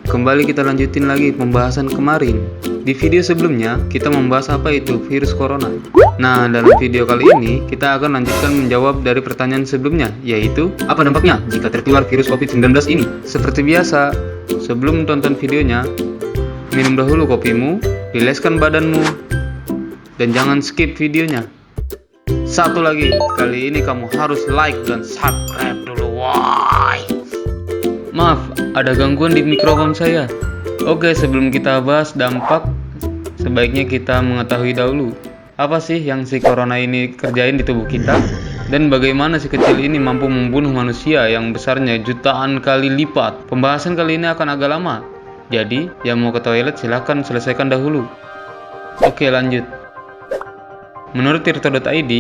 kembali kita lanjutin lagi pembahasan kemarin. Di video sebelumnya, kita membahas apa itu virus corona. Nah, dalam video kali ini, kita akan lanjutkan menjawab dari pertanyaan sebelumnya, yaitu, apa dampaknya jika tertular virus COVID-19 ini? Seperti biasa, sebelum tonton videonya, minum dahulu kopimu, bileskan badanmu, dan jangan skip videonya. Satu lagi, kali ini kamu harus like dan subscribe dulu, why? Maaf, ada gangguan di mikrofon saya. Oke, sebelum kita bahas dampak, sebaiknya kita mengetahui dahulu apa sih yang si corona ini kerjain di tubuh kita, dan bagaimana si kecil ini mampu membunuh manusia yang besarnya jutaan kali lipat. Pembahasan kali ini akan agak lama, jadi yang mau ke toilet silahkan selesaikan dahulu. Oke, lanjut. Menurut tirto.id,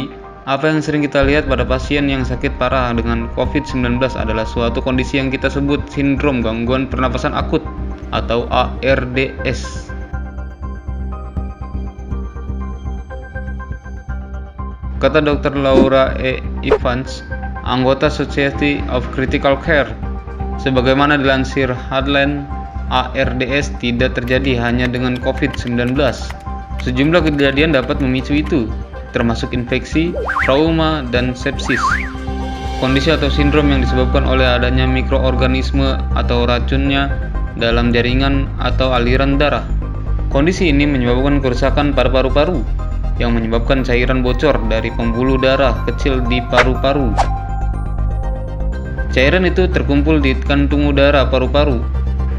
apa yang sering kita lihat pada pasien yang sakit parah dengan COVID-19 adalah suatu kondisi yang kita sebut sindrom gangguan pernapasan akut atau ARDS. Kata Dr. Laura E. Evans, anggota Society of Critical Care, sebagaimana dilansir Headline, ARDS tidak terjadi hanya dengan COVID-19. Sejumlah kejadian dapat memicu itu, termasuk infeksi, trauma, dan sepsis. Kondisi atau sindrom yang disebabkan oleh adanya mikroorganisme atau racunnya dalam jaringan atau aliran darah. Kondisi ini menyebabkan kerusakan pada paru-paru, yang menyebabkan cairan bocor dari pembuluh darah kecil di paru-paru. Cairan itu terkumpul di kantung udara paru-paru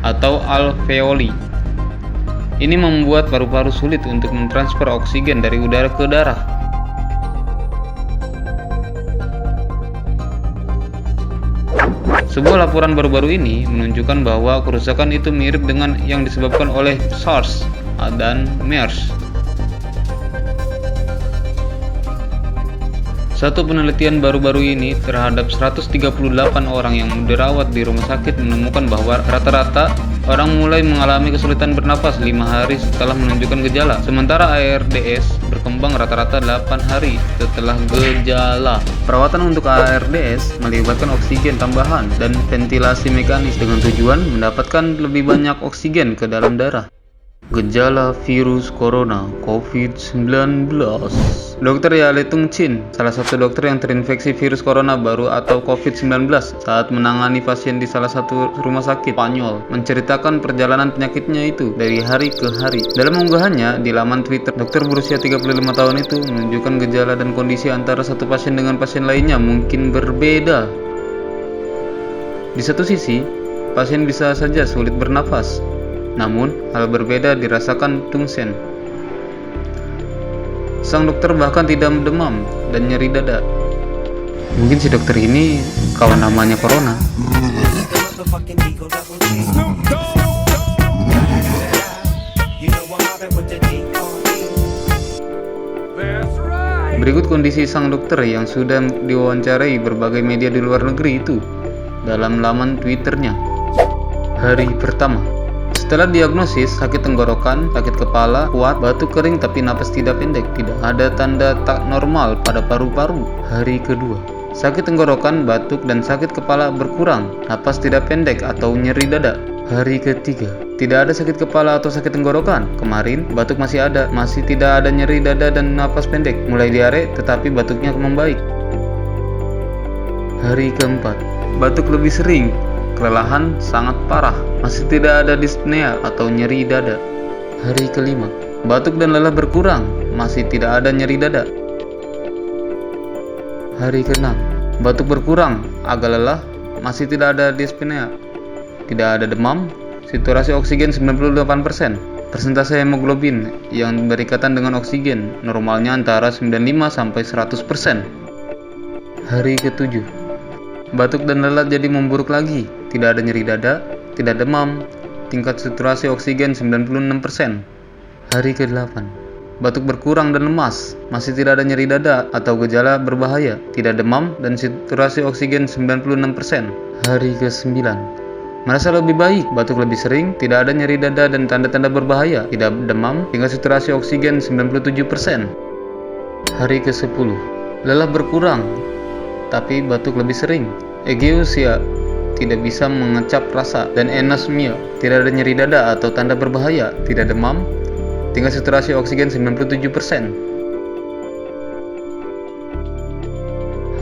atau alveoli. Ini membuat paru-paru sulit untuk mentransfer oksigen dari udara ke darah. Sebuah laporan baru-baru ini menunjukkan bahwa kerusakan itu mirip dengan yang disebabkan oleh SARS dan MERS. Satu penelitian baru-baru ini terhadap 138 orang yang dirawat di rumah sakit menemukan bahwa rata-rata orang mulai mengalami kesulitan bernapas 5 hari setelah menunjukkan gejala. Sementara ARDS berkembang rata-rata 8 hari setelah gejala. Perawatan untuk ARDS melibatkan oksigen tambahan dan ventilasi mekanis dengan tujuan mendapatkan lebih banyak oksigen ke dalam darah. Gejala virus corona COVID-19. Dr. Yale Tung Chin, salah satu dokter yang terinfeksi virus corona baru atau COVID-19 saat menangani pasien di salah satu rumah sakit Spanyol, menceritakan perjalanan penyakitnya itu dari hari ke hari. Dalam unggahannya di laman Twitter, dokter berusia 35 tahun itu menunjukkan gejala dan kondisi antara satu pasien dengan pasien lainnya mungkin berbeda. Di satu sisi, pasien bisa saja sulit bernafas, namun hal berbeda dirasakan Tung Sen. Sang dokter bahkan tidak demam dan nyeri dada. Mungkin si dokter ini kawan namanya corona. Berikut kondisi sang dokter yang sudah diwawancarai berbagai media di luar negeri itu dalam laman Twitternya. Hari pertama, setelah diagnosis sakit tenggorokan, sakit kepala, kuat, batuk kering tapi napas tidak pendek, tidak ada tanda tak normal pada paru-paru. Hari kedua, sakit tenggorokan, batuk, dan sakit kepala berkurang, napas tidak pendek atau nyeri dada. Hari ketiga, tidak ada sakit kepala atau sakit tenggorokan. Kemarin, batuk masih ada, masih tidak ada nyeri dada dan napas pendek. Mulai diare, tetapi batuknya membaik. Hari keempat, batuk lebih sering, kelelahan sangat parah, masih tidak ada dyspnea atau nyeri dada. Hari kelima, batuk dan lelah berkurang, masih tidak ada nyeri dada. Hari keenam, batuk berkurang, agak lelah, masih tidak ada dyspnea, tidak ada demam, saturasi oksigen 98%, persentase hemoglobin yang berikatan dengan oksigen normalnya antara 95 sampai 100%. Hari ketujuh, batuk dan lelah jadi memburuk lagi, tidak ada nyeri dada, tidak demam, tingkat saturasi oksigen 96%. Hari ke-8, batuk berkurang dan lemas, masih tidak ada nyeri dada atau gejala berbahaya, tidak demam dan saturasi oksigen 96%. Hari ke-9, merasa lebih baik, batuk lebih sering, tidak ada nyeri dada dan tanda-tanda berbahaya, tidak demam, tingkat saturasi oksigen 97%. Hari ke-10, lelah berkurang, tapi batuk lebih sering, egeusia tidak bisa mengecap rasa, dan anosmia, tidak ada nyeri dada atau tanda berbahaya, tidak demam, tingkat saturasi oksigen 97%.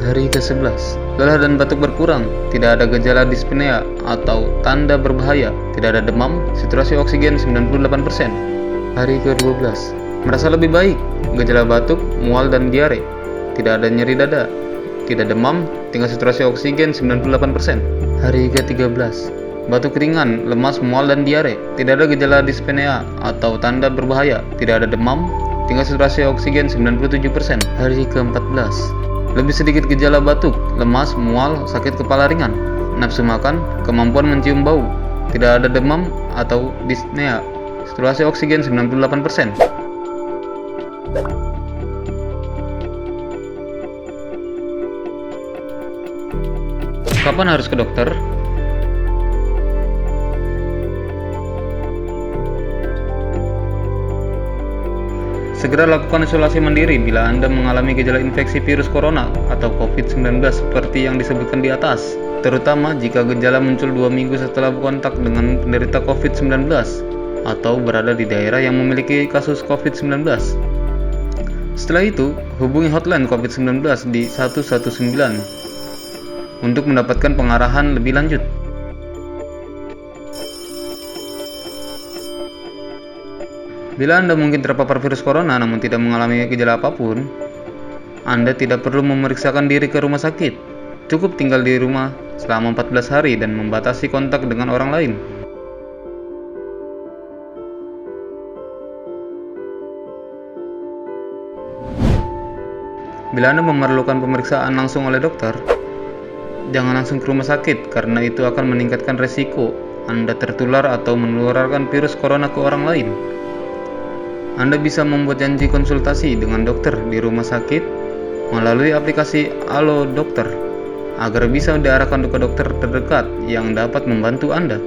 Hari ke-11, lelah dan batuk berkurang, tidak ada gejala dyspnea atau tanda berbahaya, tidak ada demam, saturasi oksigen 98%. Hari ke-12, merasa lebih baik, gejala batuk, mual dan diare, tidak ada nyeri dada, tidak demam, tingkat saturasi oksigen 98%. Hari ke-13, batuk ringan, lemas, mual dan diare, tidak ada gejala dyspnea atau tanda berbahaya, tidak ada demam, tingkat saturasi oksigen 97%. Hari ke-14, lebih sedikit gejala batuk, lemas, mual, sakit kepala ringan, nafsu makan, kemampuan mencium bau, tidak ada demam atau dyspnea, saturasi oksigen 98%. Kapan harus ke dokter? Segera lakukan isolasi mandiri bila Anda mengalami gejala infeksi virus corona atau COVID-19 seperti yang disebutkan di atas, terutama jika gejala muncul 2 minggu setelah berkontak dengan penderita COVID-19 atau berada di daerah yang memiliki kasus COVID-19. Setelah itu, hubungi hotline COVID-19 di 119 untuk mendapatkan pengarahan lebih lanjut. Bila Anda mungkin terpapar virus corona namun tidak mengalami gejala apapun, Anda tidak perlu memeriksakan diri ke rumah sakit. Cukup tinggal di rumah selama 14 hari dan membatasi kontak dengan orang lain. Bila Anda memerlukan pemeriksaan langsung oleh dokter, jangan langsung ke rumah sakit karena itu akan meningkatkan resiko Anda tertular atau menularkan virus corona ke orang lain. Anda bisa membuat janji konsultasi dengan dokter di rumah sakit melalui aplikasi Halo Dokter agar bisa diarahkan ke dokter terdekat yang dapat membantu Anda.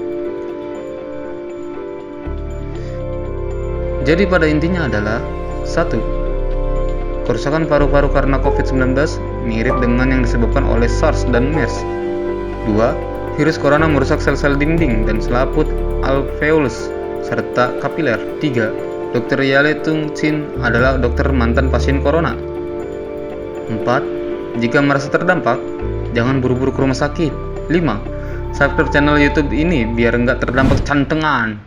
Jadi pada intinya adalah 1. Kerusakan paru-paru karena COVID-19 mirip dengan yang disebabkan oleh SARS dan MERS. 2. Virus corona merusak sel-sel dinding dan selaput alveolus serta kapiler. 3. Dr. Yale Tung Chin adalah dokter mantan pasien corona. 4. Jika merasa terdampak, jangan buru-buru ke rumah sakit. 5. Subscribe channel YouTube ini biar nggak terdampak cantengan.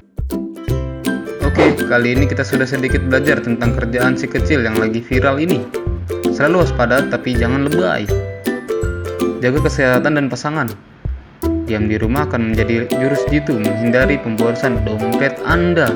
Oke, kali ini kita sudah sedikit belajar tentang kerjaan si kecil yang lagi viral ini. Selalu waspada tapi jangan lebay. Jaga kesehatan dan pasangan. Diam di rumah akan menjadi jurus jitu menghindari pemborosan dompet Anda.